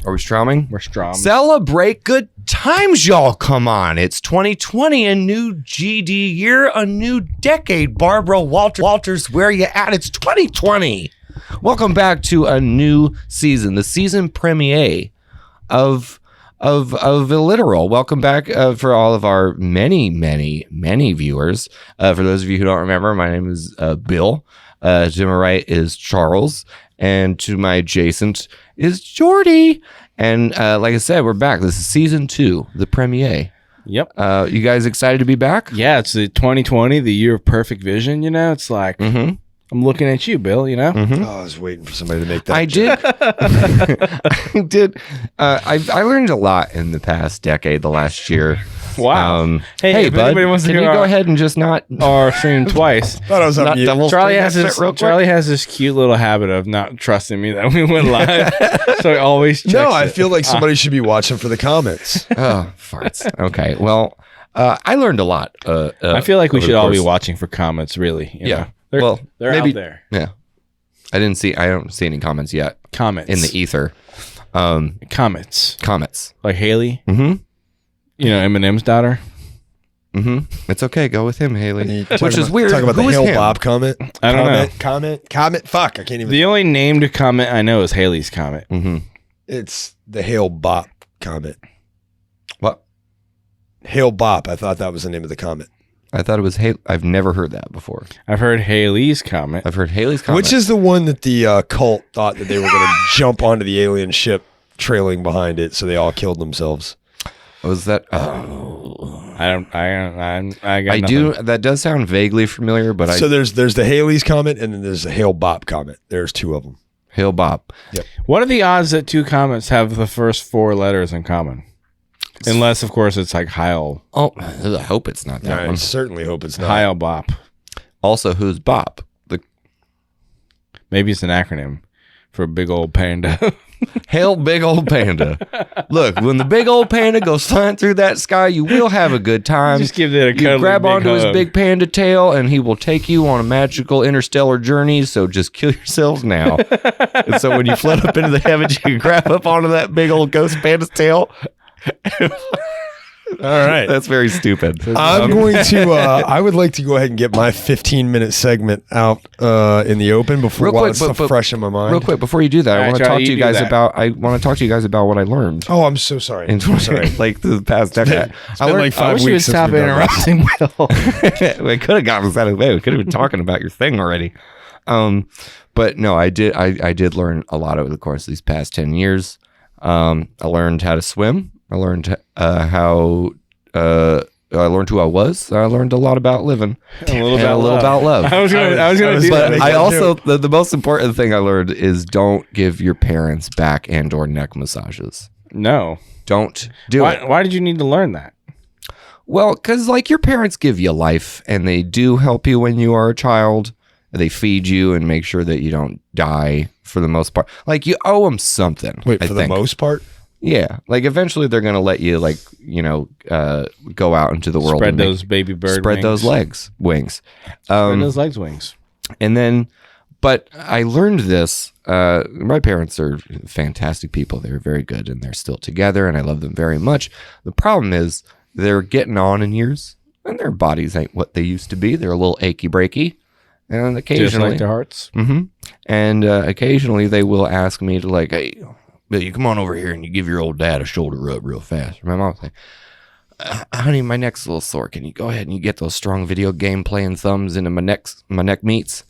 Are we strumming? We're strong. Celebrate good times, y'all. Come on. It's 2020, a new GD year, a new decade. Barbara Walters, where you at? It's 2020. Welcome back to a new season, the season premiere of Illiteral. Welcome back for all of our many viewers. For those of you who don't remember, my name is Bill. To my right is Charles, and to my adjacent is Jordy. And like I said, we're back. This is season 2, the premiere. Yep. You guys excited to be back? Yeah, it's the 2020, the year of perfect vision. You know, it's like I'm looking at you, Bill. You know. Oh, I was waiting for somebody to make that. I did. I learned a lot in the past decade, the last year. Wow. Hey, bud, wants to can you go ahead and just not our stream twice? Thought I was not double Charlie stream has this cute little habit of not trusting me that we went live, so he always checks I feel like somebody should be watching for the comments. Oh, farts. Okay. Well, I learned a lot. I feel like we should all be watching for comments, really. You know? They're maybe, out there. Yeah. I don't see any comments yet. Comments. In the ether. Comets. Like Haley. Mm-hmm. You know, Eminem's daughter. Mm-hmm. It's okay. Go with him, Haley. Which is weird. Talk about Who the is Hail him? Bob comment. I don't know. Comment. Fuck, I can't even. The only named comment I know is Haley's comment. Mm-hmm. It's the Hail Bop comment. What? Hail Bop. I thought that was the name of the comment. I thought it was Haley. I've never heard that before. I've heard Haley's comment. I've heard Haley's comment. Which is the one that the cult thought that they were going to jump onto the alien ship trailing behind it, so they all killed themselves. Was that? I got I nothing. do. That does sound vaguely familiar, but So there's the Haley's comment, and then there's the Hail Bop comment. There's 2 of them. Hail Bob. Yep. What are the odds that 2 comments have the first 4 letters in common? Unless, of course, it's like Heil. Oh, I hope it's not that I one. certainly hope it's not. Heil Bop. Also, who's Bob? Maybe it's an acronym for big old panda. Hail big old panda. Look, when the big old panda goes flying through that sky, you will have a good time. Just give it a You grab big onto his hug. big panda tail, and he will take you on a magical interstellar journey. So just kill yourselves now. And so when you float up into the heavens, you can grab up onto that big old ghost panda's tail. All right. That's very stupid. I'm going to, I would like to go ahead and get my 15-minute segment out in the open before while it's fresh in my mind. Real quick, before you do that, All I right, want to talk Charlie, to you you do guys that. about. I want to talk to you guys about what I learned. Oh, I'm so sorry. In like the past decade. It's been like 5 I wish you would weeks since stop we've done this. interrupting Will. We could have gotten us out of the way. We could have been talking about your thing already. But no, I did learn a lot over the course of these past 10 years. I learned how to swim. I learned how. I learned who I was. I learned a lot about living. A little about love. I was gonna do But that. I also the most important thing I learned is don't give your parents back and or neck massages. No. Don't do it. Why did you need to learn that? Well, because like your parents give you life and they do help you when you are a child. They feed you and make sure that you don't die for the most part. Like you owe them something. Wait, I for think. the most part? Yeah. Like eventually they're going to let you go out into the world. Spread and those baby bird Spread wings. those wings. Spread those legs wings. And then, but I learned this. My parents are fantastic people. They're very good and they're still together and I love them very much. The problem is they're getting on in years and their bodies ain't what they used to be. They're a little achy breaky. And occasionally, Just like their hearts. Mm-hmm. And occasionally they will ask me to like, hey, Bill, you come on over here and you give your old dad a shoulder rub real fast. My mom's like, honey, my neck's a little sore. Can you go ahead and you get those strong video game playing thumbs into my neck meats?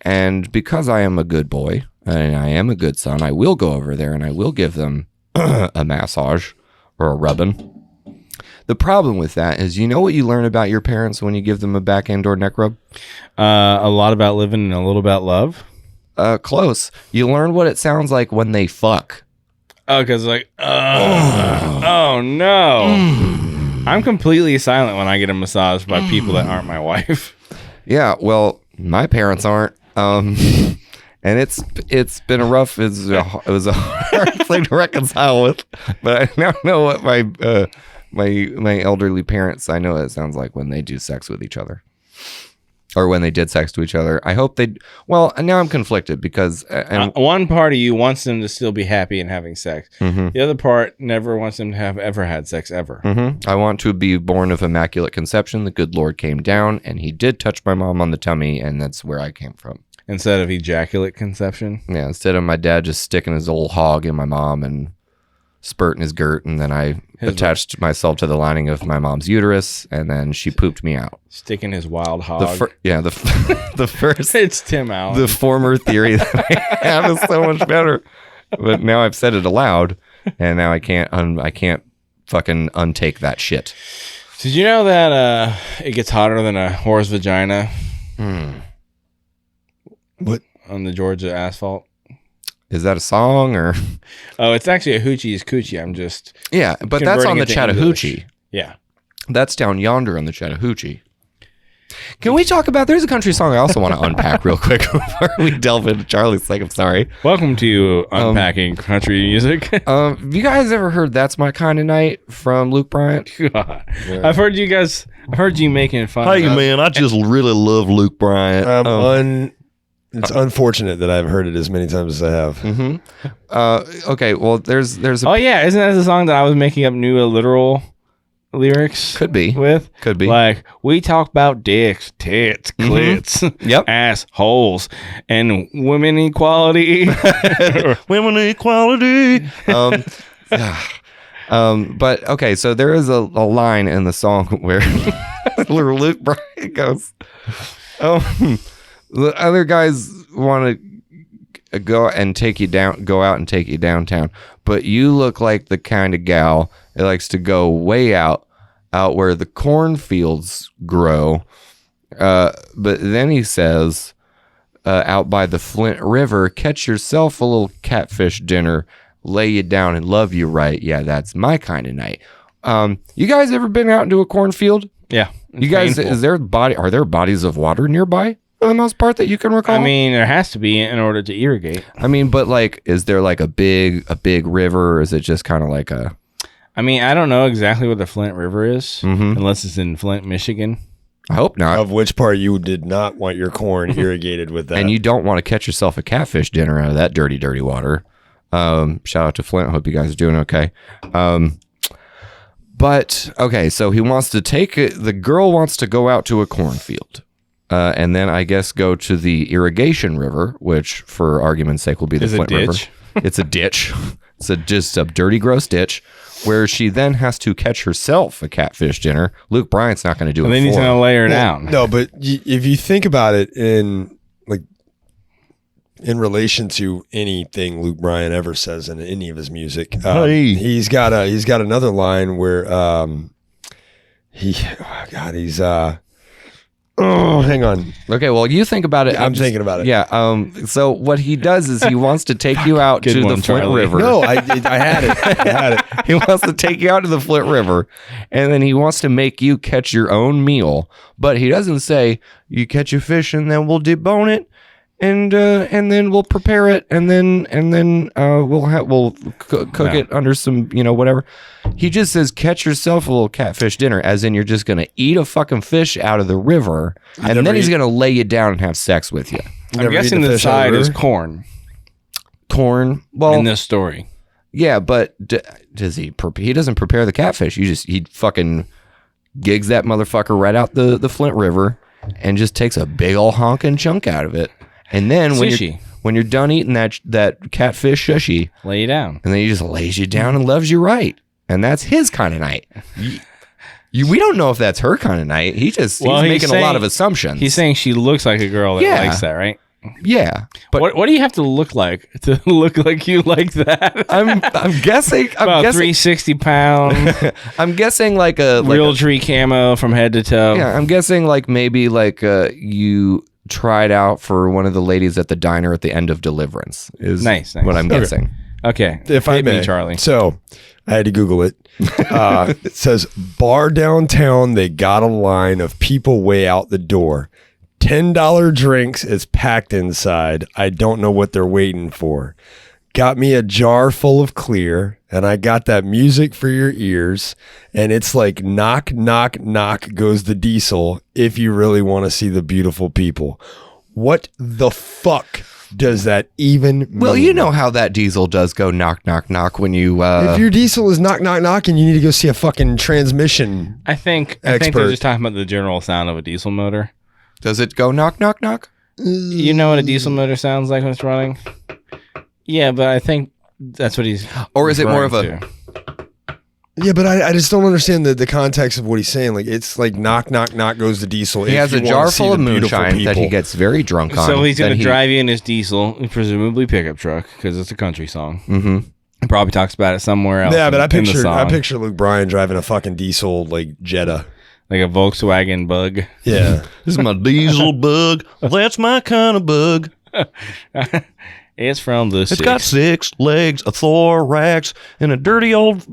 And because I am a good boy and I am a good son, I will go over there and I will give them a massage or a rubbing. The problem with that is, you know what you learn about your parents when you give them a back end or neck rub? A lot about living and a little about love. Close. You learn what it sounds like when they fuck. Oh, because like, oh no. I'm completely silent when I get a massage by people that aren't my wife. Yeah, well, my parents aren't. And it's been a rough. It was a hard thing to reconcile with. But I now know what my elderly parents. I know what it sounds like when they do sex with each other. or when they did sex to each other. I hope they. Well, now I'm conflicted because one part of you wants them to still be happy and having sex. Mm-hmm. The other part never wants them to have ever had sex ever. Mm-hmm. I want to be born of immaculate conception. The good Lord came down, and He did touch my mom on the tummy, and that's where I came from. Instead of ejaculate conception? Yeah, instead of my dad just sticking his old hog in my mom and spurting his girt, and then I attached myself to the lining of my mom's uterus, and then she pooped me out. Sticking his wild hog. The first... It's Tim Allen. The former theory that I have is so much better. But now I've said it aloud, and now I can't fucking untake that shit. Did you know that it gets hotter than a whore's vagina? What? On the Georgia asphalt. Is that a song or? Oh, it's actually a hoochie's coochie. I'm just but that's on the Chattahoochee. Yeah, that's down yonder on the Chattahoochee. Can we talk about? There's a country song I also want to unpack real quick before we delve into Charlie's like. I'm sorry. Welcome to unpacking country music. Have you guys ever heard "That's My Kind of Night" from Luke Bryant? God. Yeah. I've heard you making fun. Hey man, I just really love Luke Bryant. It's unfortunate that I've heard it as many times as I have. Mm-hmm. Okay, well, there's a... Oh, yeah. Isn't that the song that I was making up new literal lyrics? Could be. Could be. Like, we talk about dicks, tits, clits, yep, assholes, and women equality. Women equality. But, okay, so there is a line in the song where Luke Bryant goes... the other guys want to go out and take you downtown, but you look like the kind of gal that likes to go way out where the cornfields grow. But then he says, out by the Flint River, catch yourself a little catfish dinner, lay you down and love you right. Yeah, that's my kind of night. You guys ever been out into a cornfield? Yeah. You guys, are there bodies of water nearby? For the most part that you can recall? I mean, there has to be in order to irrigate. I mean, but like, is there like a big river, or is it just kind of like a... I mean, I don't know exactly what the Flint River is, unless it's in Flint, Michigan. I hope not. Of which part you did not want your corn irrigated with that. And you don't want to catch yourself a catfish dinner out of that dirty, dirty water. Shout out to Flint. Hope you guys are doing okay. But, okay, so he wants to the girl wants to go out to a cornfield. And then I guess go to the irrigation river, which for argument's sake will be the Flint River. It's a ditch. It's just a dirty, gross ditch where she then has to catch herself a catfish dinner. Luke Bryant's not going to do it. And then he's going to lay her down. No, but if you think about it in relation to anything Luke Bryant ever says in any of his music, he's got another line where oh, hang on. Okay, well, you think about it. Yeah, I'm thinking about it. Yeah. So what he does is he wants to take you out to the Flint River. No, I had it. He wants to take you out to the Flint River, and then he wants to make you catch your own meal. But he doesn't say you catch a fish and then we'll debone it, and then we'll prepare it, and then we'll cook it under some whatever. He just says catch yourself a little catfish dinner, as in you're just gonna eat a fucking fish out of the river, and then he's gonna lay you down and have sex with you. I'm guessing the side is corn. Corn. Well, in this story, yeah, but does he? He doesn't prepare the catfish. He fucking gigs that motherfucker right out the Flint River, and just takes a big ol' honking chunk out of it. And then when you're done eating that catfish sushi, lay you down, and then he just lays you down and loves you right, and that's his kind of night. We don't know if that's her kind of night. He's making a lot of assumptions. He's saying she looks like a girl that likes that, right? Yeah, but what do you have to look like you like that? I'm guessing about 360 pounds. I'm guessing like a real tree camo from head to toe. Yeah, I'm guessing like maybe like you tried out for one of the ladies at the diner at the end of Deliverance is nice. What I'm guessing. Okay. If I may, Charlie. So I had to Google it. It says bar downtown. They got a line of people way out the door. $10 drinks is packed inside. I don't know what they're waiting for. got me a jar full of clear, and I got that music for your ears, and it's like knock, knock, knock goes the diesel if you really want to see the beautiful people. What the fuck does that even mean? Well, you know how that diesel does go knock, knock, knock when you... if your diesel is knock, knock, knock, and you need to go see a fucking transmission I think they're just talking about the general sound of a diesel motor. Does it go knock, knock, knock? You know what a diesel motor sounds like when it's running? Yeah, but I think that's what he's... Or is it more of a... Yeah, but I just don't understand the context of what he's saying. Like, it's like knock, knock, knock goes the diesel. He has a jar full of moonshine that he gets very drunk on. So he's going to drive you in his diesel, presumably pickup truck, because it's a country song. Mm-hmm. He probably talks about it somewhere else. Yeah, but I picture Luke Bryan driving a fucking diesel, like, Jetta. Like a Volkswagen Bug. Yeah. This is my diesel bug. That's my kind of bug. It's from the It's got 6 legs, a thorax, and a dirty old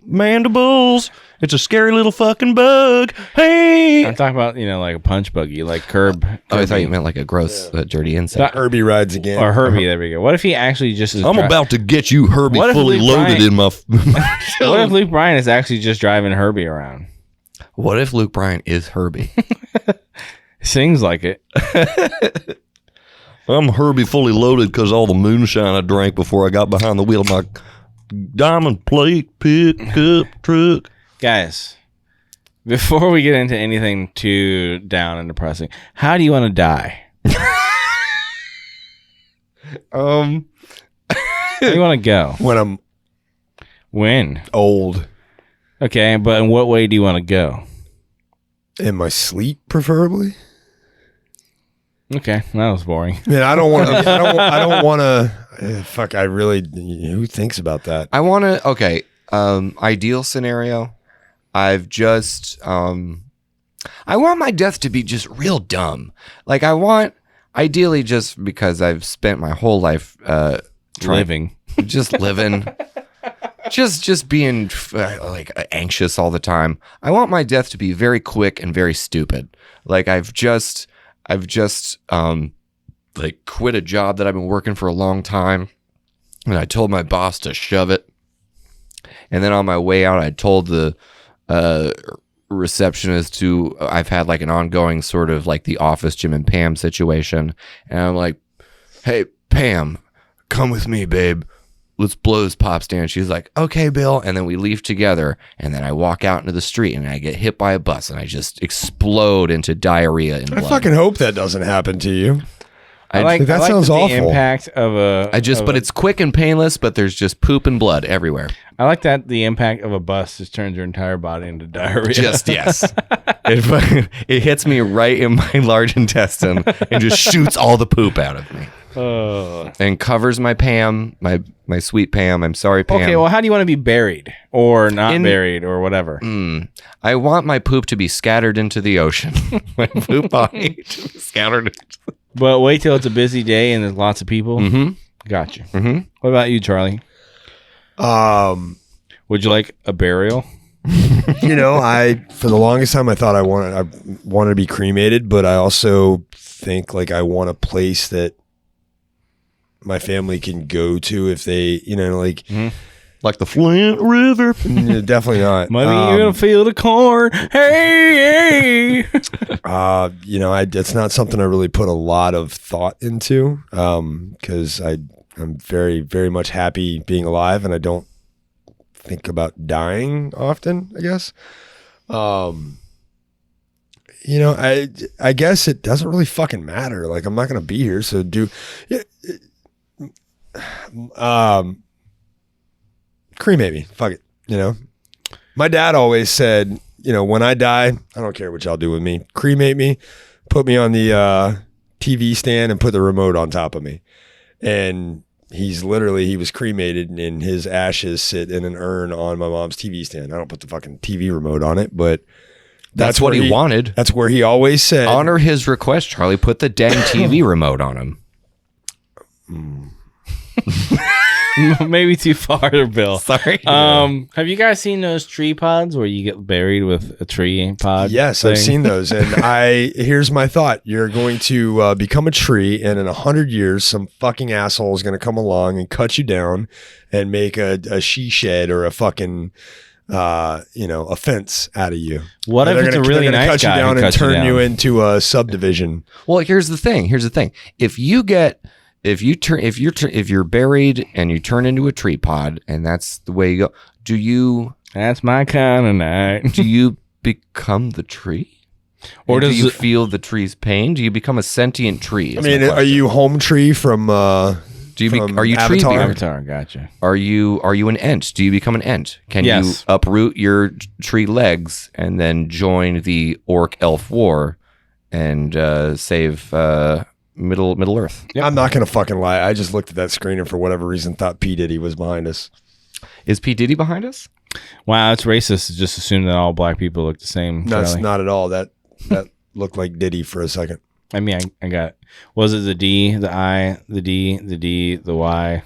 mandibles. It's a scary little fucking bug. Hey! I'm talking about, like a punch buggy, like Curb. Oh, I thought you meant like a gross, dirty insect. Herbie rides again. Or Herbie, there we go. What if he actually just is... I'm about to get you, Herbie, fully loaded in my... What if Luke Bryan is actually just driving Herbie around? What if Luke Bryan is Herbie? Sings like it. I'm Herbie fully loaded because all the moonshine I drank before I got behind the wheel of my diamond plate pickup truck. Guys, before we get into anything too down and depressing, how do you want to die? How do you want to go? When old. Okay, but in what way do you want to go? In my sleep, preferably. Okay, that was boring. Man, I don't want to. I don't want to. Fuck, I really. Who thinks about that? I want to. Okay, ideal scenario. I've just. I want my death to be just real dumb. Like I want, ideally, just because I've spent my whole life living, just living. Just being like anxious all the time. I want my death to be very quick and very stupid. Like I've just like quit a job that I've been working for a long time, and I told my boss to shove it. And then on my way out, I told the receptionist I've had like an ongoing sort of like the Office Jim and Pam situation, and I'm like, "Hey Pam, come with me, babe. Let's blow this pop stand." She's like, "Okay, Bill." And then we leave together. And then I walk out into the street and I get hit by a bus and I just explode into diarrhea and blood. I fucking hope that doesn't happen to you. That sounds awful. The impact of but it's quick and painless, but there's just poop and blood everywhere. I like that the impact of a bus just turns your entire body into diarrhea. Just, yes. It hits me right in my large intestine and just shoots all the poop out of me. And covers my Pam, my sweet Pam. I'm sorry, Pam. Okay, well, how do you want to be buried or not buried or whatever? I want my poop to be scattered into the ocean. My poop body to be scattered. But wait till it's a busy day and there's lots of people. Mm-hmm. Gotcha. Mm-hmm. What about you, Charlie? Would you like a burial? For the longest time I thought I wanted to be cremated, but I also think like I want a place that my family can go to if they, like the Flint River. Definitely not. Money in a field of corn. Hey. It's not something I really put a lot of thought into, because I'm very, very much happy being alive, and I don't think about dying often, I guess. I guess it doesn't really fucking matter. Like, I'm not going to be here. So cremate me. Fuck it. My dad always said, when I die, I don't care what y'all do with me. Cremate me, put me on the TV stand and put the remote on top of me. And he was cremated and his ashes sit in an urn on my mom's TV stand. I don't put the fucking TV remote on it, but that's what he wanted. That's where he always said. Honor his request, Charlie. Put the dang TV remote on him. Maybe too far, Bill. Sorry. Have you guys seen those tree pods where you get buried with a tree pod? Yes, thing? I've seen those. And here's my thought. You're going to become a tree, and in 100 years, some fucking asshole is going to come along and cut you down and make a she shed or a fucking, a fence out of you. What if it's a really nice cut guy you down who and cuts you turn you down? into a subdivision? Well, here's the thing. If you're buried and you turn into a tree pod, and that's the way you go, That's my kind of night. do you become the tree? Or do does you it- feel the tree's pain? Do you become a sentient tree? I mean, are you Home Tree from Do you from are you tree Avatar? beard? Avatar, gotcha. Are you an ent? Do you become an ent? Can Yes. you uproot your tree legs and then join the orc elf war and save Middle Earth? Yep. I'm not going to fucking lie. I just looked at that screen and for whatever reason thought P. Diddy was behind us. Is P Diddy behind us? Wow, it's racist to just assume that all black people look the same. No, it's Charlie. not at all. That looked like Diddy for a second. I mean, I got. Was it the D, the I, the D, the D, the Y?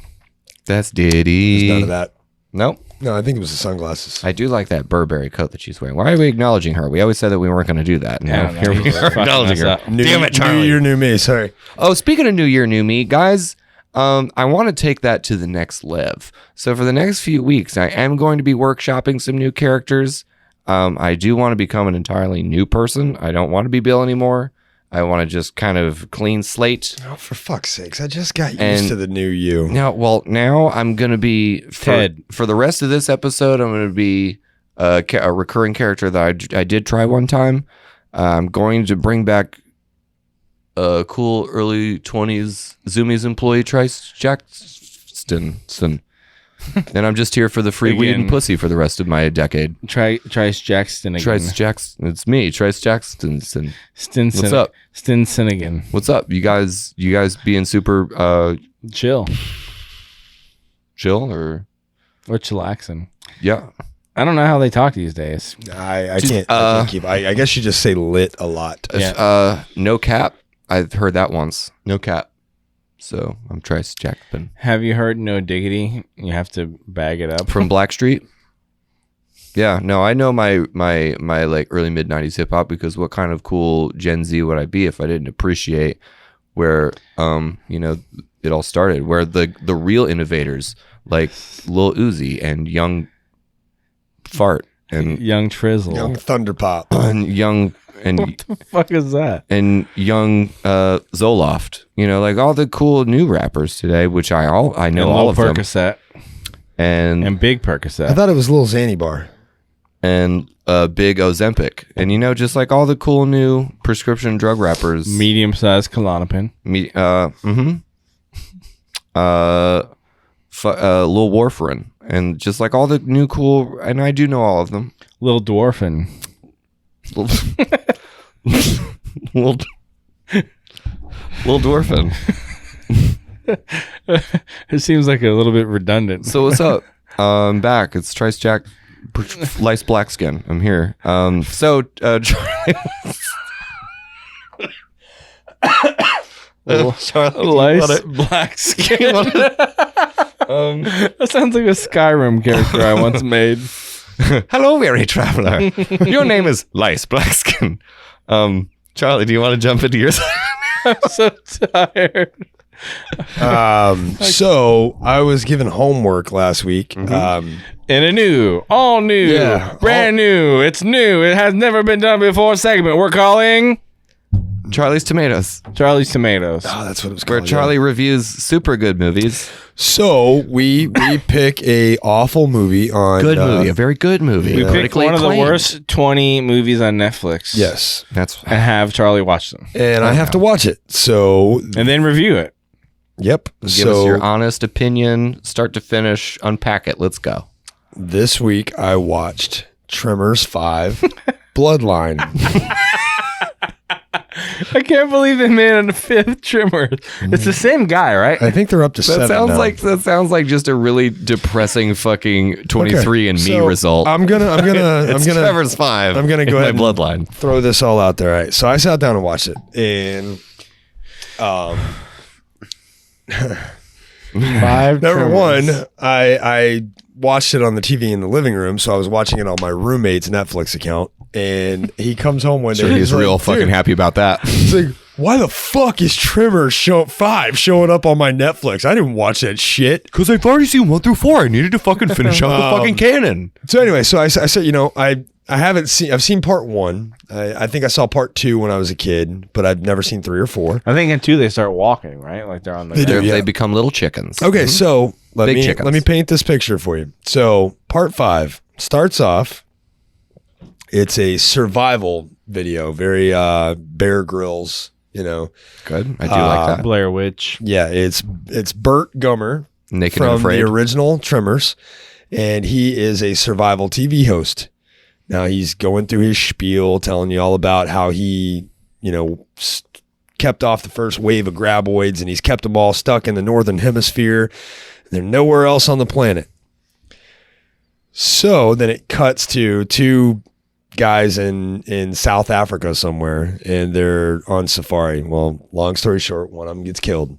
That's Diddy. There's none of that. Nope. No, I think it was the sunglasses. I do like that Burberry coat that she's wearing. Why are we acknowledging her? We always said that we weren't going to do that. I Now don't know. here we He's are fucking acknowledging us her. up. Damn it, Charlie. New year, new me. Sorry. Oh, speaking of New Year, New Me, guys, I want to take that to the next level. So for the next few weeks, I am going to be workshopping some new characters. I do want to become an entirely new person. I don't want to be Bill anymore. I want to just kind of clean slate. Oh, for fuck's sakes. I just got used And- to the new you. Now I'm going to be, Ted. for the rest of this episode, I'm going to be a recurring character that I did try one time. I'm going to bring back a cool early 20s Zoomies employee, Trice Jackson. And I'm just here for the free weed and Again. pussy for the rest of my decade. Trice Jackson again. Trice Jackson. It's me, Trice Jackson. Stinson. What's up? Stinson again. What's up? You guys being super Chill. chill or Or chillaxing. yeah. I don't know how they talk these days. I can't keep. I guess you just say lit a lot. Yeah. No cap. I've heard that once. No cap. So I'm Trice Jackson Have you heard No Diggity? You have to bag it up. from Blackstreet. Yeah, no, I know my like early mid 90s hip hop, because what kind of cool Gen Z would I be if I didn't appreciate where it all started, where the real innovators like Lil Uzi and Young Fart and Young Trizzle. Young Thunderpop. What the fuck is that? and young Zoloft, like all the cool new rappers today, which I know And all Lil of them, Percocet. and And Big I Percocet. thought it was Lil Xanny Bar. big Ozempic, and just like all the cool new prescription drug rappers, Medium-sized Klonopin. Lil Warfarin, and just like all the new cool, and I do know all of them. Little Dwarfin. Little Dwarfin. It seems like a little bit redundant. So what's up? I'm back. It's Trice Jack, Lice Blackskin. I'm here. Charlie. Charlie, Lice Black Skin. That sounds like a Skyrim character I once made. hello, weary traveler. Your name is Lice Blackskin. Charlie, do you want to jump into yours? I'm so tired. So I was given homework last week. And a new, all new, Yeah, brand new. It's new. It has never been done before segment we're calling Charlie's Tomatoes, Charlie's Tomatoes. Oh, that's what it was where called. Charlie reviews super good movies. So we pick a awful movie on Good movie, a very good movie. We picked Critically one of the acclaimed. worst 20 movies on Netflix. Yes, That's And have Charlie watch them. and I have to watch it. So And then review it. yep. give us your honest opinion, start to finish, unpack it. Let's go. This week I watched Tremors 5 Bloodline. I can't believe they made a fifth Tremors. It's the same guy, right? I think they're up to 7 now. That sounds like just a really depressing fucking 23 and me So, result. I'm gonna it's Trevor's 5. I'm gonna go in ahead my and- bloodline. throw this all out there. All right. So I sat down and watched it, and 5 Number Tremors. one, I watched it on the TV in the living room, so I was watching it on my roommate's Netflix account, and he comes home one day. Sure, he's like, real fucking "Dude," happy about that. he's like, why the fuck is Tremors 5 showing up on my Netflix? I didn't watch that shit. Because I've already seen 1 through 4. I needed to fucking finish up the fucking canon. So anyway, so I said, I haven't seen. I've seen part 1. I think I saw part 2 when I was a kid, but I've never seen 3 or 4. I think in 2 they start walking, right? Like they're on the They do, ground. yeah. They become little chickens. Okay, so let Big me chickens. paint this picture for you. So part 5 starts off. It's a survival video, very Bear Grylls, Good. I do like that. Blair Witch. Yeah, it's Burt Gummer Naked and from Afraid. the original Tremors, and he is a survival TV host. Now he's going through his spiel, telling you all about how he, kept off the first wave of graboids, and he's kept them all stuck in the northern hemisphere. They're nowhere else on the planet. So then it cuts to 2 guys in South Africa somewhere, and they're on safari. Well, long story short, one of them gets killed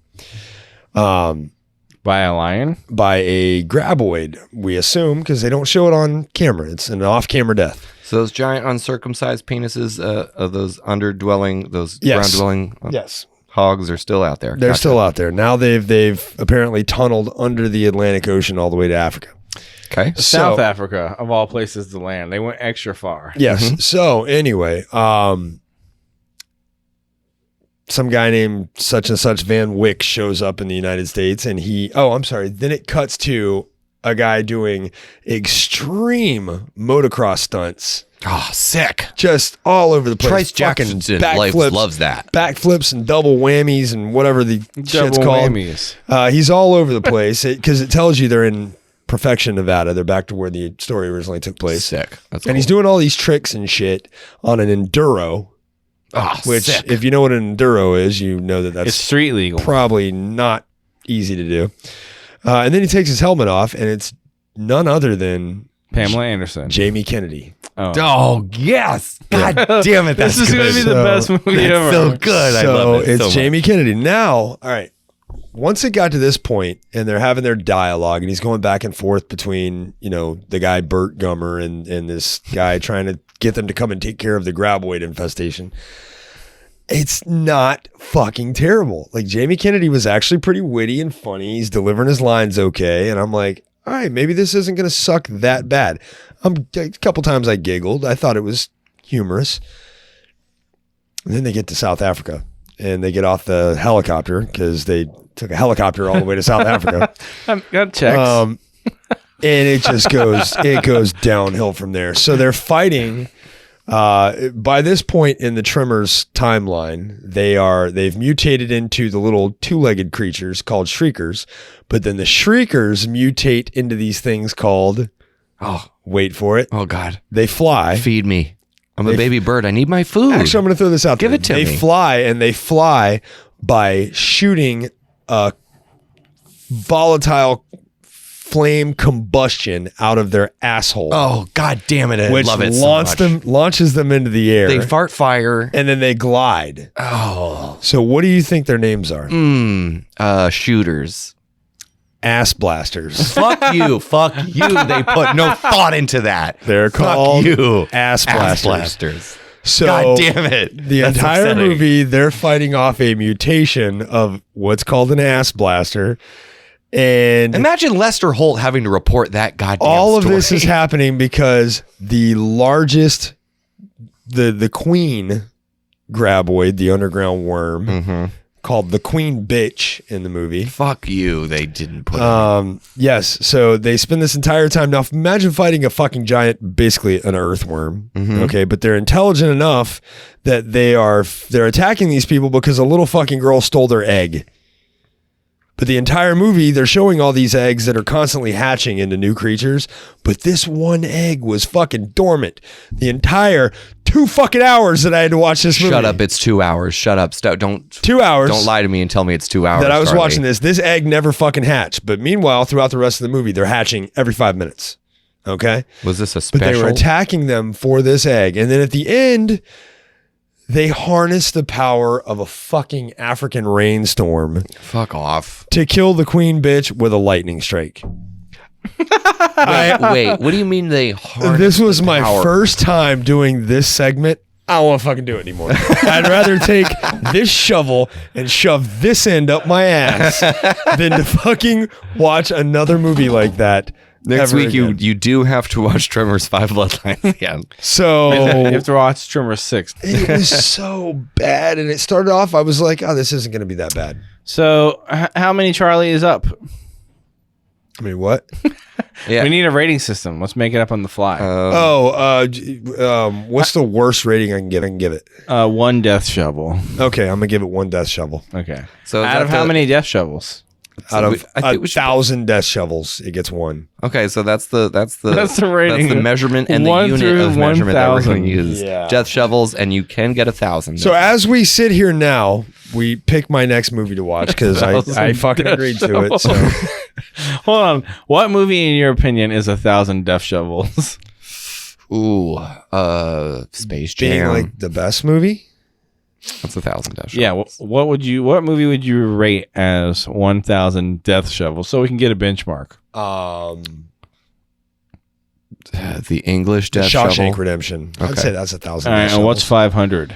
By a lion? by a graboid, we assume, because they don't show it on camera. It's an off-camera death. So those giant uncircumcised penises of those underdwelling, those Yes. ground-dwelling Yes, hogs are still out there. they're Gotcha. still out there. Now they've apparently tunneled under the Atlantic Ocean all the way to Africa. Okay. South So- Africa, of all places to land. They went extra far. Yes. So anyway, some guy named such and such Van Wyck shows up in the United States, and then it cuts to a guy doing extreme motocross stunts, Oh, sick. just all over the place. Trice Fucking Jackson life loves that. backflips and double whammies and whatever the shit's Double called. whammies. He's all over the place because it tells you they're in Perfection, Nevada. They're back to where the story originally took place. Sick. That's And he's doing all these tricks and shit on an enduro, which sick. if you know what an enduro is, you know that It's that's street legal. probably not easy to do. And then he takes his helmet off, and it's none other than Pamela Anderson. Jamie Kennedy. Oh, yes. God damn it. That's This is going to be the So- best movie That's ever. so good. I So love it. it's so much. Jamie Kennedy. Now, all right. Once it got to this point and they're having their dialogue and he's going back and forth between, the guy Burt Gummer and this guy trying to get them to come and take care of the graboid infestation. It's not fucking terrible. Like, Jamie Kennedy was actually pretty witty and funny. He's delivering his lines okay. And I'm like, all right, maybe this isn't going to suck that bad. A couple times I giggled. I thought it was humorous. And then they get to South Africa and they get off the helicopter because they took a helicopter all the way to South Africa. Got checks. And it just goes downhill from there. So they're fighting. By this point in the Tremors timeline, they've mutated into the little 2-legged creatures called Shriekers, but then the Shriekers mutate into these things called, wait for it, Oh, God. they fly. Feed me. I'm a baby bird. I need my food. Actually, I'm going to throw this out Give there. it to they me. They fly by shooting a volatile flame combustion out of their asshole. Oh, God damn it. I which love it so much. launches them into the air. They fart fire. and then they glide. Oh. So what do you think their names are? Shooters. Ass blasters. Fuck you. Fuck you. They put no thought into that. They're Fuck called you. ass Ass blasters. blasters. So God damn it. the That's entire upsetting. movie, they're fighting off a mutation of what's called an ass blaster. And Imagine Lester Holt having to report that goddamn all of story. this is happening because the largest, the queen graboid, the underground worm, called the queen bitch in the movie. Fuck you. They didn't put it. Yes. So they spend this entire time. Now imagine fighting a fucking giant, basically an earthworm. Okay. But they're intelligent enough that they're attacking these people because a little fucking girl stole their egg. But the entire movie, they're showing all these eggs that are constantly hatching into new creatures. But this one egg was fucking dormant the entire 2 fucking hours that I had to watch this movie. Shut up. It's 2 hours. Shut up. Don't 2 hours. Don't lie to me and tell me it's 2 hours. That I was Charlie. watching this. This egg never fucking hatched. But meanwhile, throughout the rest of the movie, they're hatching every 5 minutes. Okay? Was this a But special? they were attacking them for this egg. And then at the end, They harnessed the power of a fucking African rainstorm Fuck off. to kill the queen bitch with a lightning strike. Wait, what do you mean they harnessed This was the my power? first time doing this segment. I don't want to fucking do it anymore. I'd rather take this shovel and shove this end up my ass than to fucking watch another movie like that. Next ever week, again. you do have to watch Tremors 5 Bloodlines again. So You have to watch Tremors 6. it was so bad, and it started off. I was like, "Oh, this isn't going to be that bad." So, how many Charlie is up? I mean, what? Yeah. We need a rating system. Let's make it up on the fly. What's the worst rating I can give? I can give it. 1 death shovel. Okay, I'm gonna give it 1 death shovel. Okay. So Out of how many death shovels? Out of I think we should- 1,000 death shovels, it gets 1. Okay, so that's the That's the rating. That's the measurement and the 1 unit through of measurement that we're going 1,000. to use. Yeah. Death shovels, and you can get 1,000. So as we sit here now, we pick my next movie to watch because I fucking agreed to it. So Hold on. What movie, in your opinion, is 1,000 death shovels? Ooh, Space being Jam. like the best movie, That's 1,000 death shovels. Yeah. What movie would you rate as 1,000 death shovels so we can get a benchmark? The English death Shawshank shovel. Redemption. Okay. I'd say that's 1,000. All right. And what's 500?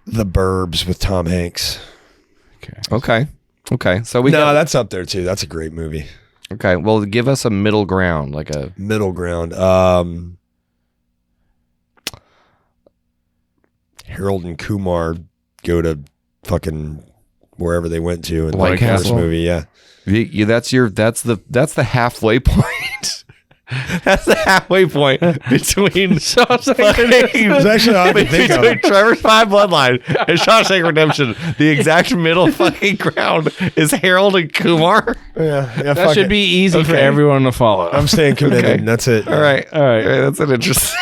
The Burbs with Tom Hanks? Okay. So we No, got, that's up there too. That's a great movie. okay. Well, give us a middle ground, like a Middle ground. Harold and Kumar go to fucking wherever they went to in the White first Castle? movie. Yeah. that's the halfway point. That's the halfway point between It's actually all I can think between of. Tremors 5 Bloodline and Shawshank Redemption. The exact middle fucking ground is Harold and Kumar. Yeah. That fuck should it. be easy for Okay. everyone to follow. I'm staying committed. Okay. And that's it. All right. All right. That's an interesting.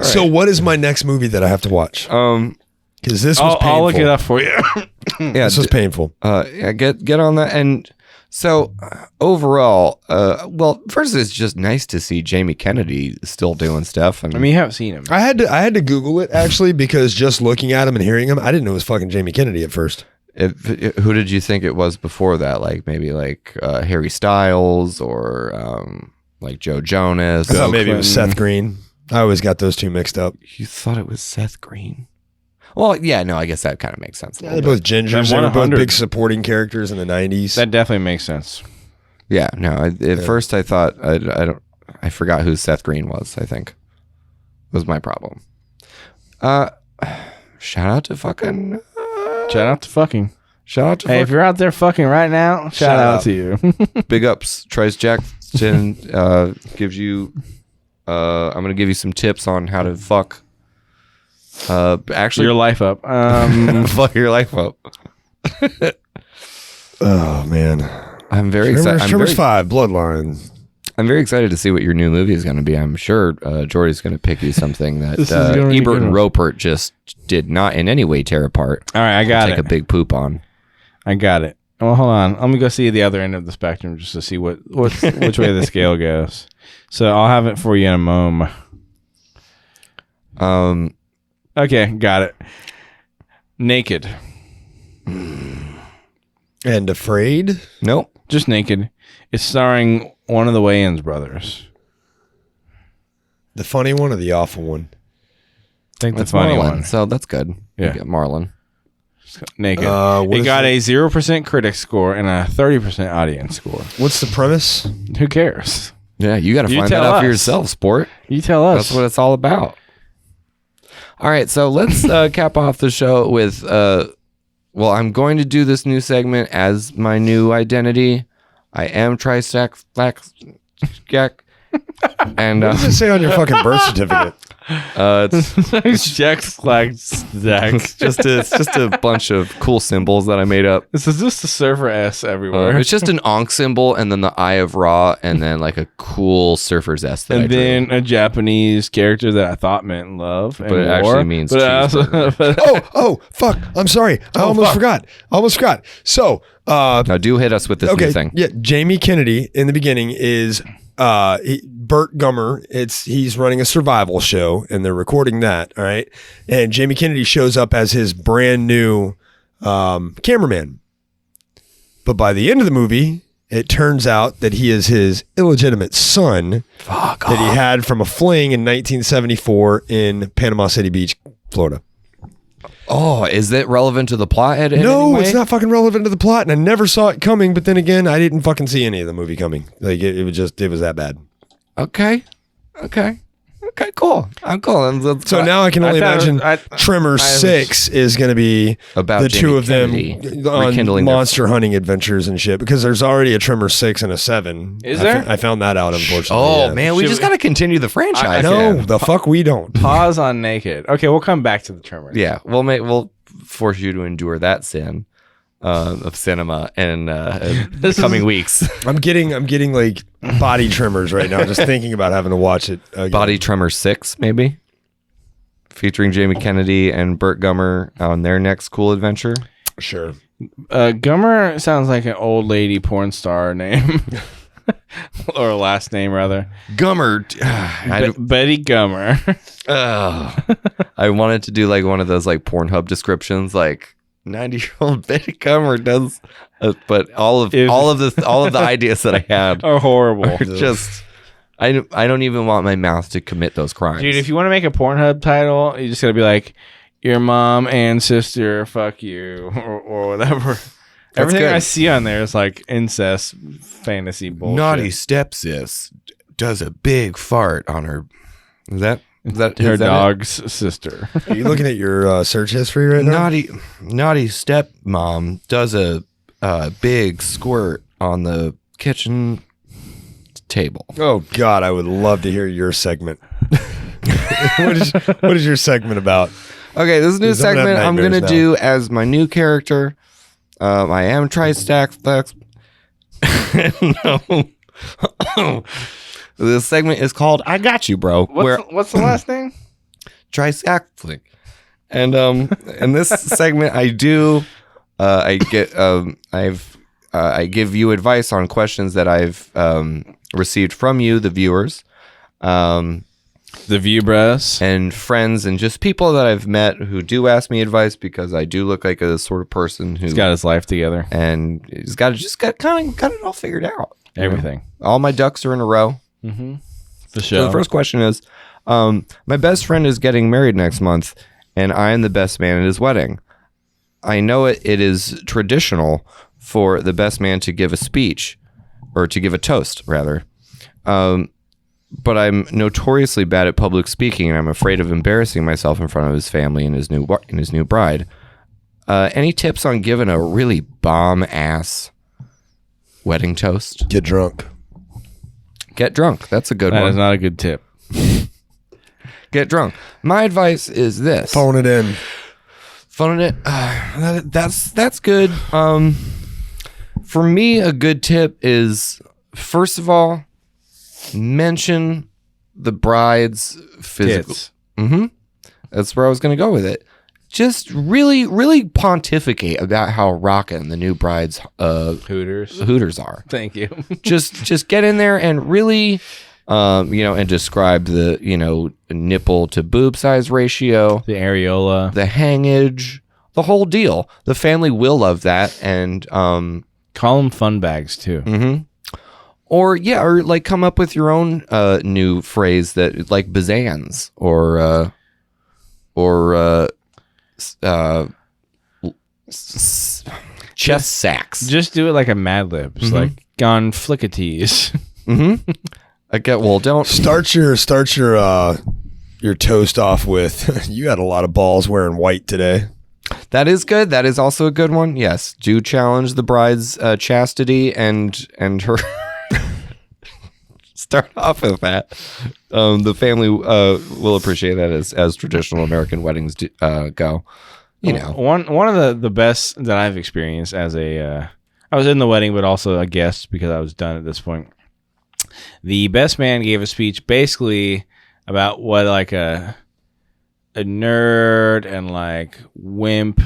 So what is my next movie that I have to watch? Because this was painful. I'll look it up for you. Yeah, This was painful. yeah, get on that. And so overall, well, first it's just nice to see Jamie Kennedy still doing stuff. I mean, you haven't seen him. I had to Google it actually because just looking at him and hearing him, I didn't know it was fucking Jamie Kennedy at first. Who did you think it was before that? Like maybe like Harry Styles or like Joe Jonas. I thought maybe it was Clinton. Seth Green. I always got those two mixed up. You thought it was Seth Green? Well, yeah, no, I guess that kind of makes sense. a Yeah, little they're bit. both gingers. Then They were both 100. big supporting characters in the 90s. That definitely makes sense. Yeah, no. At first, I thought I forgot who Seth Green was. I think was my problem. Shout out to fucking. Shout out to fucking. Shout out to Hey, if you're out there fucking right now, shout out to you. big ups. Trice Jackson gives you. I'm gonna give you some tips on how to fuck. Actually, Your life up. fuck your life up. Oh man, I'm very excited. Tremors 5, Bloodline. I'm very excited to see what your new movie is going to be. I'm sure Jordy's going to pick you something that This is gonna be Ebert good and one. Roper just did not in any way tear apart. All right, I got Take it. a big poop on. I got it. Well, hold on. Let me go see the other end of the spectrum just to see which way the scale goes. So I'll have it for you in a moment. Okay, got it. Naked. And Afraid. Nope. Just Naked. It's starring one of the Wayans brothers. The funny one or the awful one? I think the That's funny Marlon. one. So that's good. Yeah. You get Marlon. Naked. What It is got it? a 0% critic score and a 30% audience score. What's the premise? Who cares? Yeah, you got to You find that tell out for us. yourself, sport. You tell us. That's what it's all about. All right, so let's cap off the show with. Well, I'm going to do this new segment as my new identity. I am Tristack Black Jack, and What does it say on your fucking birth certificate? it's Jack's flag stack. it's just a bunch of cool symbols that I made up. This is just a surfer S everywhere. It's just an Ankh symbol, and then the Eye of Ra, and then like a cool surfer's S that I and drew. then a Japanese character that I thought meant love, But it actually means but Oh, fuck. I'm sorry. I almost forgot. So, Now do hit us with this new okay. thing. Yeah. Jamie Kennedy in the beginning is Burt Gummer, he's running a survival show and they're recording that. All right. And Jamie Kennedy shows up as his brand new cameraman. But by the end of the movie, it turns out that he is his illegitimate son that he had from a fling in 1974 in Panama City Beach, Florida. Oh, is that relevant to the plot? No, it's not fucking relevant to the plot, and I never saw it coming. But then again, I didn't fucking see any of the movie coming. Like it was that bad. Okay, cool. I'm cool. So now I can only imagine Tremors 6 is going to be about the Jamie two of Kennedy them on rekindling monster hunting adventures and shit. Because there's already a Tremors 6 and a 7. Is there? I found that out, unfortunately. Oh yeah. man, we just got to continue the franchise. No, the fuck we don't. Pause on Naked. Okay, we'll come back to the Tremors. Yeah, we'll force you to endure that sin of cinema in coming weeks. I'm getting like body tremors right now just thinking about having to watch it again. Body Tremors 6, maybe, featuring Jamie Kennedy and Burt Gummer on their next cool adventure. Sure. Gummer sounds like an old lady porn star name. Or last name, rather. Gummer. Betty Gummer. I wanted to do like one of those like Pornhub descriptions, like 90-year-old Betty Gummer does, but all of the ideas that I had are horrible. are just I don't even want my mouth to commit those crimes. Dude, if you want to make a Pornhub title, you just gotta be like, your mom and sister, fuck you, or whatever. Everything good. I see on there is like incest fantasy bullshit. Naughty stepsis does a big fart on her. Is that her is that dog's sister. Are you looking at your search history right now? Naughty stepmom does a big squirt on the kitchen table. Oh God, I would love to hear your segment. What is your segment about? Okay, this new I'm gonna have segment I'm nightmares gonna now. do as my new character. I am Tristax. No. This segment is called "I Got You, Bro." What's the last name? Trisaxlic. And in this segment, I give you advice on questions that I've received from you, the viewers, The View Bros. and friends, and just people that I've met who do ask me advice because I do look like a sort of person who's He's got his life together. and he's got it all figured out. you know? Everything. All my ducks are in a row. Mm-hmm. For So sure. the first question is, my best friend is getting married next month, and I am the best man at his wedding. I know it is traditional for the best man to give a speech, or to give a toast, rather. But I'm notoriously bad at public speaking, and I'm afraid of embarrassing myself in front of his family and his new bride. Any tips on giving a really bomb-ass wedding toast? Get drunk. Get drunk. That's a good That one. is not a good tip. Get drunk. My advice is this. Phone it in. Phone it. That's good. For me, a good tip is, first of all, mention the bride's physical. Tits. Mm-hmm. That's where I was going to go with it. Just really, really pontificate about how rockin' the new bride's hooters are. Thank you. just get in there and really, and describe the, nipple to boob size ratio, The areola. the hangage, the whole deal. The family will love that, and Call them fun bags too. mm-hmm. Or like come up with your own new phrase that like bazans or chest sacks. Just do it like a Mad Libs, Mm-hmm. like gone flickatees. Mm-hmm. Don't Start your toast off with you had a lot of balls wearing white today. That is good. That is also a good one. Yes, do challenge the bride's chastity and her. Start off with that. The family will appreciate that as traditional American weddings go. One of the best that I've experienced as I was in the wedding, but also a guest because I was done at this point. The best man gave a speech basically about what like a nerd and like wimp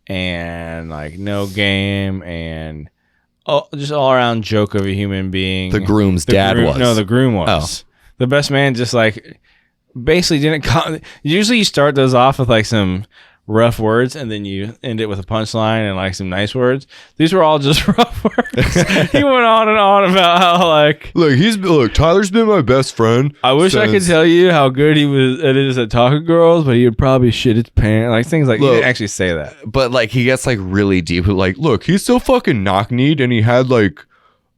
and like no game and just all around joke of a human being. The groom's dad was. No, the groom was. The best man just like basically didn't usually you start those off with like some rough words and then you end it with a punchline and like some nice words. These were all just rough words. He went on and on about how like look, Tyler's been my best friend. I wish I could tell you how good he was it is at talking girls, but he would probably shit his pants. Like things like he didn't actually say that. But like he gets like really deep. Like, look, he's so fucking knock-kneed and he had like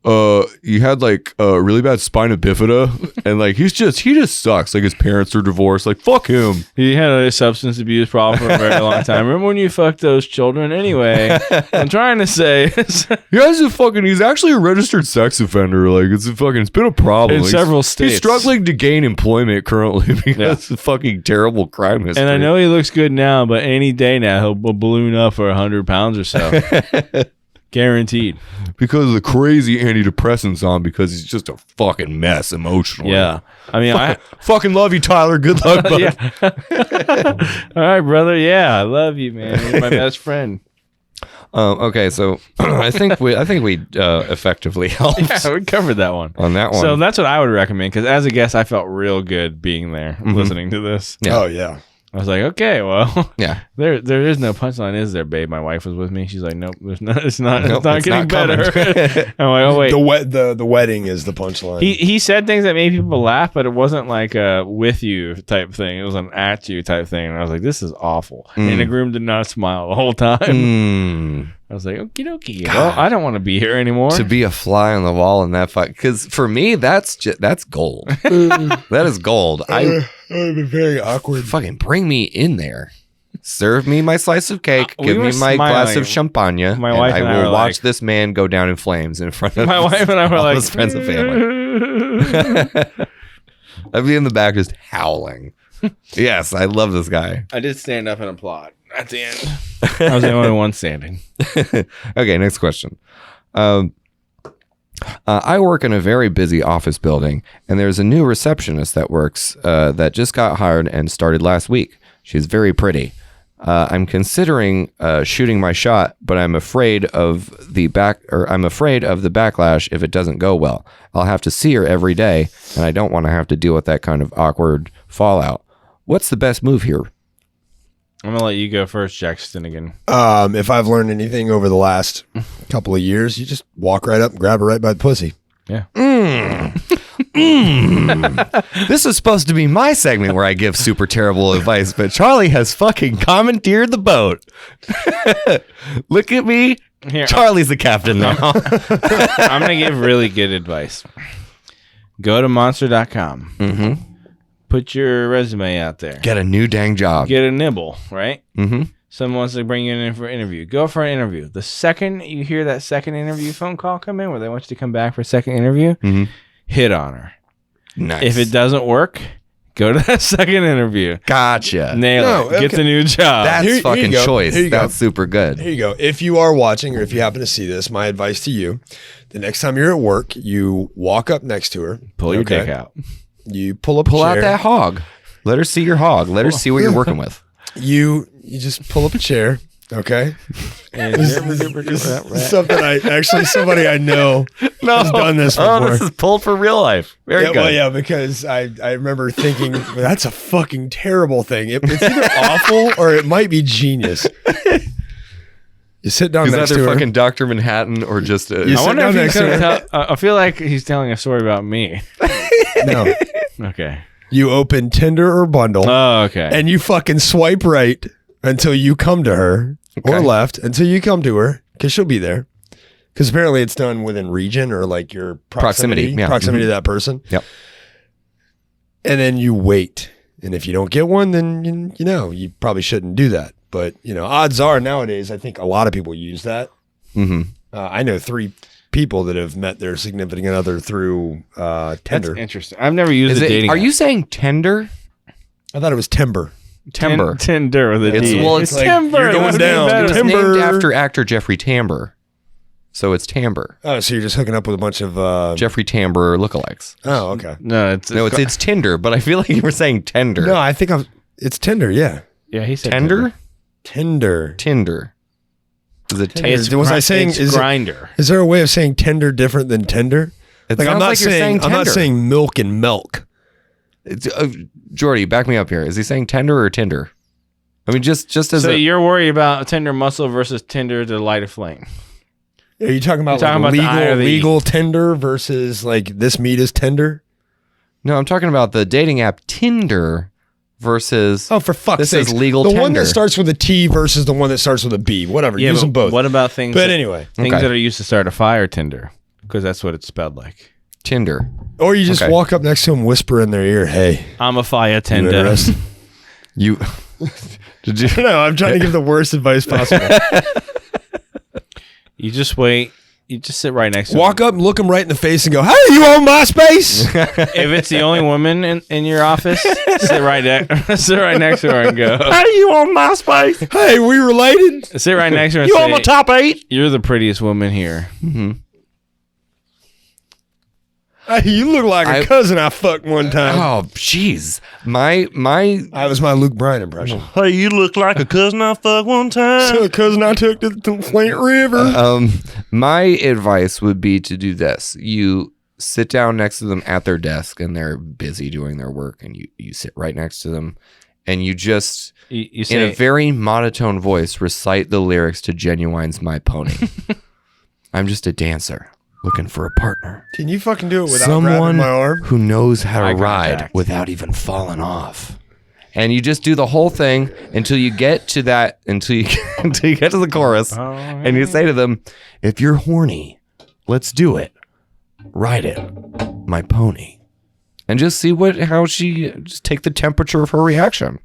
really bad spina bifida and like he just sucks. Like his parents are divorced. Like fuck him. He had a substance abuse problem for a very long time. Remember when you fucked those children? Anyway, I'm trying to say he's actually a registered sex offender. Like it's been a problem in several states. He's struggling to gain employment currently because of fucking terrible crime history. And I know he looks good now, but any day now he'll balloon up for 100 pounds or so. Guaranteed. Because of the crazy antidepressants on, because he's just a fucking mess emotionally. Yeah. I mean, I fucking love you, Tyler. Good luck, bud. All right, brother. Yeah, I love you, man. You're my best friend. Okay, so I think we effectively helped. Yeah, we covered that one. On that one. So that's what I would recommend, because as a guest, I felt real good being there, listening to this. Yeah. Oh, yeah. I was like, okay, well, yeah, there is no punchline, is there, babe? My wife was with me. She's like, nope, there's not. It's not getting better. I'm like, oh wait, the wedding is the punchline. He said things that made people laugh, but it wasn't like a with you type thing. It was an at you type thing, and I was like, this is awful. And the groom did not smile the whole time. I was like, okie dokie. Well, I don't want to be here anymore. To be a fly on the wall in that fight, because for me, that's gold. That is gold. It would be very awkward. Fucking bring me in there. Serve me my slice of cake. Give me my smiling. glass of champagne. My wife and I will watch like, this man go down in flames in front of my wife and I were all like, his friends and family. I'd be in the back just howling. Yes, I love this guy. I did stand up and applaud at the end. I was the only one standing. Okay, next question. I work in a very busy office building, and there's a new receptionist that works that just got hired and started last week. She's very pretty. I'm considering shooting my shot, but I'm afraid of the backlash if it doesn't go well. I'll have to see her every day, and I don't want to have to deal with that kind of awkward fallout. What's the best move here? I'm gonna let you go first, Jackson. Again. If I've learned anything over the last couple of years, you just walk right up and grab her right by the pussy. Yeah. This is supposed to be my segment where I give super terrible advice, but Charlie has fucking commandeered the boat. Look at me. Here, Charlie's the captain now. I'm gonna give really good advice. Go to monster.com. Mm-hmm. Put your resume out there. Get a new dang job. Get a nibble, right? Mm-hmm. Someone wants to bring you in for an interview. Go for an interview. The second you hear that second interview phone call come in where they want you to come back for a second interview, hit on her. Nice. If it doesn't work, go to that second interview. Gotcha. Nail it. Get the new job. That's fucking choice. Here you go. That's super good. Here you go. If you are watching or if you happen to see this, my advice to you, the next time you're at work, you walk up next to her. Pull your dick out. You pull out that hog. Let her see your hog. Let her see what you're working with. You just pull up a chair, okay? And this is something somebody I know has done this before. Oh, this is pulled for real life. Very good. Well, yeah, because I remember thinking, well, that's a fucking terrible thing. It's either awful or it might be genius. You sit down next to her. fucking Dr. Manhattan or just a... You sit down next to her. I feel like he's telling a story about me. No. Okay. You open Tinder or Bundle. Oh, okay. And you fucking swipe right until you come to her, or left until you come to her, because she'll be there. Because apparently it's done within region or like your proximity to that person. Yep. And then you wait. And if you don't get one, then you probably shouldn't do that. But odds are nowadays, I think a lot of people use that. Mm-hmm. I know 3 people that have met their significant other through Tinder. That's interesting. I've never used a dating Are app. you saying tender? I thought it was Timber. Timber. Tinder with a D. It's like Timber. you're going down. It was Timber. named after actor Jeffrey Tambor. So it's Tambor. Oh, so you're just hooking up with a bunch of Jeffrey Tambor lookalikes. Oh, okay. No, it's Tinder, but I feel like you were saying tender. No, I think it's Tinder. Yeah, yeah, he said Tender? Tinder. Tinder. Is it It's tender? Was I saying it's grinder? Is there a way of saying tender different than tender? It Like I'm sounds not like you're saying I'm not tender. saying milk and milk. Jordy, back me up here. Is he saying tender or tinder? I mean, just as So a you're worried about tender muscle versus tender to light a flame. Are you talking about, You're talking about the I or the E. legal tender versus like this meat is tender? no, I'm talking about the dating app Tinder versus. Oh, for fuck's This sake! is legal The one tender. that starts with a T versus the one that starts with a B. Whatever. Use them both. What about things? But that, anyway, things Okay. that are used to start a fire, Tinder, because that's what it's spelled like. Tinder. or you just Okay. walk up next to them, whisper in their ear, "Hey, I'm a fire you tender. interested?" You did you? No, I'm trying to give the worst advice possible. You just wait. You just sit right next to Walk up and look them right in the face and go, "Hey, you on MySpace?" them. If it's the only woman in your office, sit right next to her and go. Are you on MySpace? Hey, we related? Sit right next to her and You say, on my top 8? "You're the prettiest woman here." Hey, you look like a cousin I fucked one time. Oh, jeez. My. That was my Luke Bryan impression. Hey, you look like a cousin I fucked one time. So, cousin I took to the Flint River. My advice would be to do this. You sit down next to them at their desk and they're busy doing their work, and you sit right next to them and you just, You in say, a very monotone voice, recite the lyrics to Genuine's My Pony. I'm just a dancer looking for a partner. Can you fucking do it without Someone grabbing my arm? who knows how to Eye ride contact. without even falling off. And you just do the whole thing until you get to that, until you get to the chorus, and you say to them, "If you're horny, let's do it. Ride it, my pony." And just see just take the temperature of her reaction.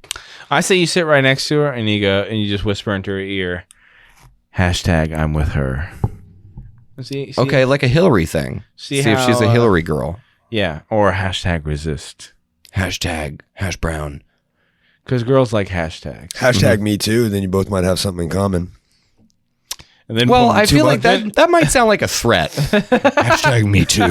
I say you sit right next to her and you go and you just whisper into her ear, hashtag I'm with her. See, Okay, like a Hillary thing. See See if she's a how, Hillary girl. Yeah, or hashtag resist. Hashtag hash brown. Because girls like hashtags. Hashtag me too. Then you both might have something in common. And then Well, boom, I two feel like buttons. that might sound like a threat. Hashtag me too.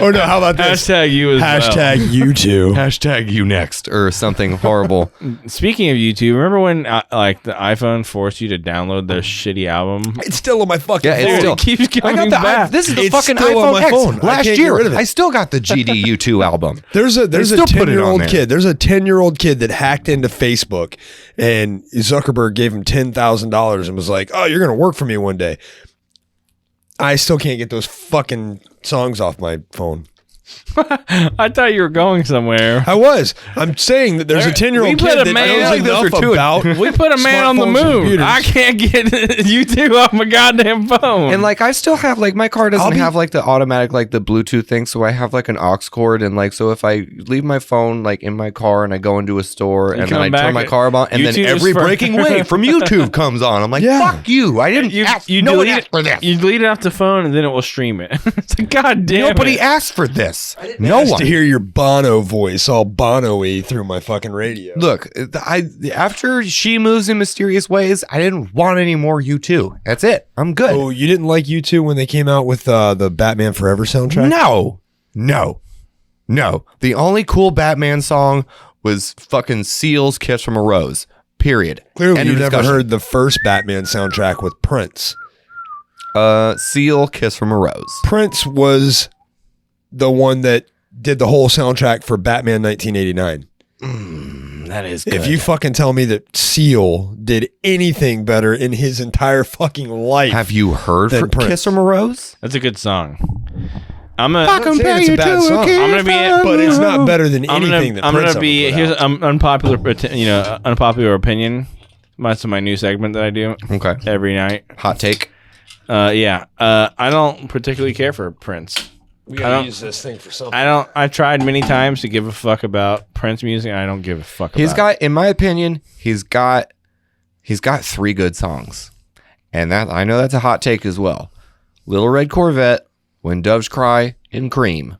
Or no, how about this? Hashtag you as Hashtag you too. Hashtag you next or something horrible. well. Speaking of YouTube, remember when like the iPhone forced you to download their shitty album? It's still on my fucking Yeah, it's phone. still- It keeps I coming got the back. this is the It's fucking still on iPhone my X. phone. I Last can't get year, rid of it. I still got the GDU2 album. There's a They still put it on 10-year-old there. kid. There's a 10-year-old kid that hacked into Facebook, and Zuckerberg gave him $10,000 and was like, "Oh, you're gonna work for me one day." I still can't get those fucking songs off my phone. I thought you were going somewhere. I'm saying that there's a 10-year-old we put kid a that man- knows like those enough are two- about. We put a man on the Smartphones and moon. computers. I can't get you two off my goddamn phone. And like I still have like my car doesn't have like the automatic like the Bluetooth thing, so I have like an aux cord, and like so if I leave my phone like in my car and I go into a store and then come I back turn my and car on and then YouTube is every for- breaking wave from YouTube comes on. I'm like, Yeah. fuck you! I didn't ask. you no one delete asked for this. You delete it off the phone and then it will stream it. It's like, God damn Nobody it. asked for this. No Just one. to hear your Bono voice all Bono-y through my fucking radio. Look, after she moves in mysterious ways, I didn't want any more U2. That's it. I'm good. Oh, you didn't like U2 when they came out with the Batman Forever soundtrack? No. The only cool Batman song was fucking Seal's "Kiss from a Rose." Period. Clearly, End you of never discussion. heard the first Batman soundtrack with Prince. Seal "Kiss from a Rose." Prince was the one that did the whole soundtrack for Batman 1989. That is good. If you fucking tell me that Seal did anything better in his entire fucking life, have you heard Then for Prince. "Kiss from a Rose"? That's a good song. I'm a. I'm not saying it's a bad song, I'm gonna be. but it's not better than I'm anything that I'm Prince gonna be. ever put Here's out. an unpopular opinion. That's my new segment that I do Okay. every night. Hot take. Yeah. I don't particularly care for Prince. We I gotta don't- use this thing for something. I've tried many times to give a fuck about Prince music, and I don't give a fuck He's about it. got, in my opinion, he's got 3 good songs, and that I know that's a hot take as well. "Little Red Corvette," "When Doves Cry," and "Cream."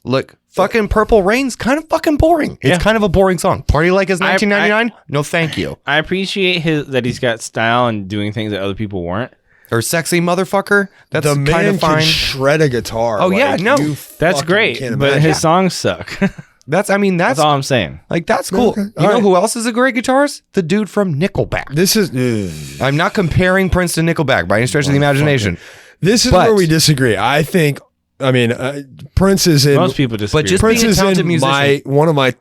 Look, fucking "Purple Rain's" kind of fucking boring. It's Yeah. kind of a boring song. "Party Like It's 1999." No, thank you. I appreciate that he's got style and doing things that other people weren't. Or "Sexy Motherfucker." That's The kind man of fine. can shred a guitar. Oh, yeah, no. you That's fucking great, can't but imagine. his songs suck. That's That's all I'm saying. like, that's cool. Okay. You All know right. who else is a great guitarist? The dude from Nickelback. This is I'm not comparing Prince to Nickelback by any stretch of the imagination. this is But- where we disagree. I think. I mean, Prince is in. Most people disagree. just- Prince being a is talented in musician. one of my,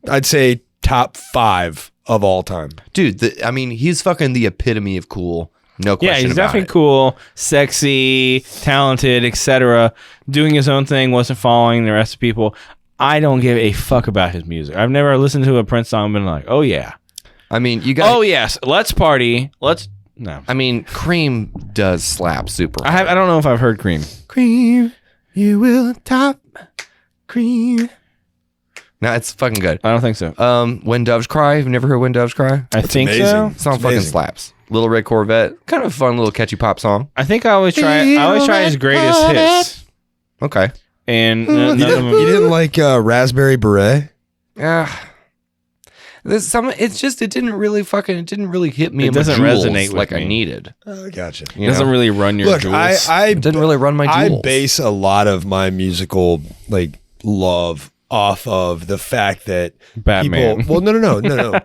I'd say top 5 of all time. Dude, he's fucking the epitome of cool. No question yeah, he's about definitely it. cool, sexy, talented, etc. Doing his own thing, wasn't following the rest of people. I don't give a fuck about his music. I've never listened to a Prince song and been like, oh yeah. I mean, you got. Oh yes, let's party. No. I mean, Cream does slap super. I don't know if I've heard Cream. Cream, you will top cream. No, it's fucking good. I don't think so. When Doves Cry. Have you never heard When Doves Cry? I think amazing. so. Song It's fucking amazing. slaps. Little Red Corvette. Kind of a fun little catchy pop song. I think I always try his greatest hits. Okay. And You none of them. didn't like Raspberry Beret? Yeah. It didn't really hit me It in doesn't my jewels resonate with like I me. needed. Oh, gotcha. You doesn't know? really run your Look, jewels. It didn't really run my I jewels. base a lot of my musical love off of the fact that Batman. people. Well, no.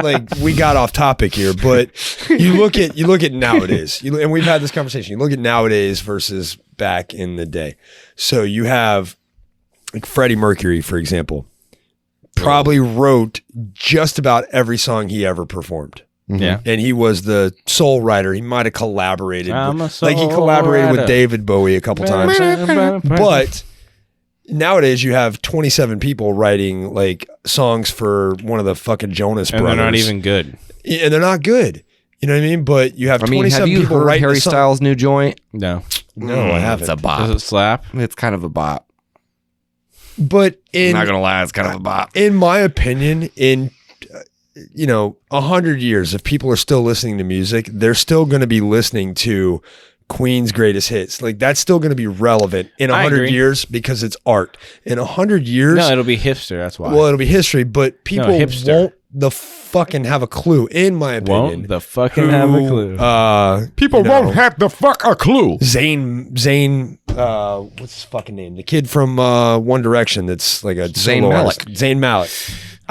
Like we got off topic here, but you look at nowadays, and we've had this conversation. You look at nowadays versus back in the day. So you have like Freddie Mercury, for example, probably wrote just about every song he ever performed. Yeah. And he was the soul writer. He might have collaborated. I'm a Like he soul collaborated with writer. David Bowie a couple times. But nowadays you have 27 people writing like songs for one of the fucking Jonas and Brothers. they're not even good. And they're not good. You know what I mean? But you have 27 have you people heard writing Harry the song. Styles' new joint? No. No, I haven't. It's a bop. Does it slap? It's kind of a bop. But I'm not gonna lie, it's kind of a bop. in my opinion, in 100 years, if people are still listening to music, they're still going to be listening to Queen's greatest hits. Like that's still going to be relevant in I 100 agree. years because it's art. In 100 years, No, it'll be hipster. That's why. well, it'll be history, but people hipster. won't the fucking have a clue. In my opinion, Won't the fucking have a clue. People have the fuck a clue. Zayn, what's his fucking name? The kid from One Direction that's like a Zayn solo Malik. artist. Zayn Malik.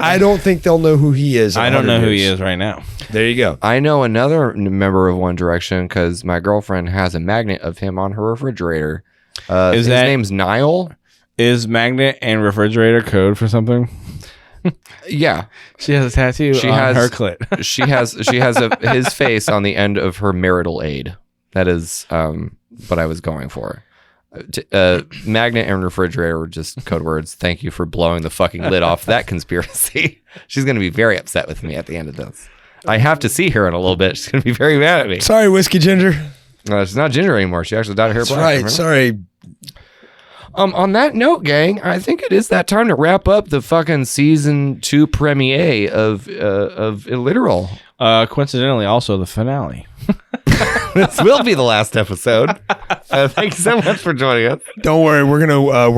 I don't think they'll know who he is. in I don't know 100 who he years. is right now. There you go. I know another member of One Direction because my girlfriend has a magnet of him on her refrigerator. His name's Niall. Is magnet and refrigerator code for something? Yeah, She has a tattoo She on has- her clit. she has his face on the end of her marital aid. That is what I was going for. Magnet and refrigerator were just code words. Thank you for blowing the fucking lid off that conspiracy. She's going to be very upset with me at the end of this. I have to see her in a little bit. She's going to be very mad at me. Sorry, Whiskey Ginger. She's not ginger anymore. She actually dyed her hair That's black. right. remember? Sorry. On that note, gang, I think it is that time to wrap up the fucking season 2 premiere of Illiteral. Coincidentally, also the finale. This will be the last episode. Thank you so much for joining us. Don't worry. We're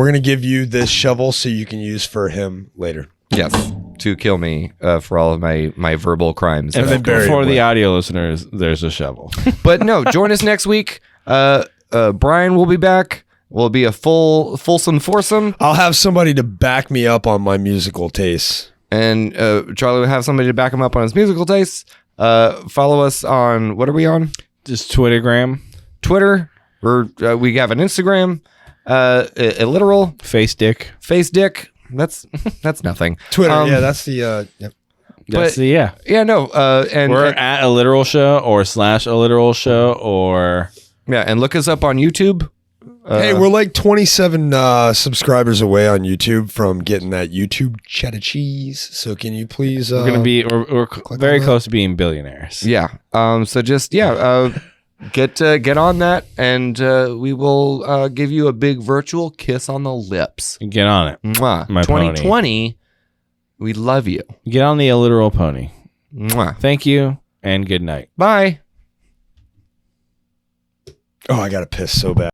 gonna give you this shovel so you can use for him later. Yes, to kill me for all of my verbal crimes. And then bury For him the with. audio listeners, there's a shovel. But no, join us next week. Brian will be back. Will be a fulsome foursome, I'll have somebody to back me up on my musical tastes. and Charlie will have somebody to back him up on his musical tastes. Follow us on, what are we on? Just Twittergram, Twitter. We have an Instagram. Illiteral. face dick. Face dick. That's nothing. Twitter. Yeah, that's the. Yep. That's But- yeah. Yeah, no. And We're at a literal show or / a literal show or yeah, and look us up on YouTube. Hey, we're like 27 subscribers away on YouTube from getting that YouTube cheddar cheese. So can you please? we're gonna be we're very on that. close to being billionaires. Yeah. So just get on that, and we will give you a big virtual kiss on the lips. Get on it. Mwah. My 2020. We love you. Get on the illiteral pony. Mwah. Thank you and good night. Bye. Oh, I gotta piss so bad.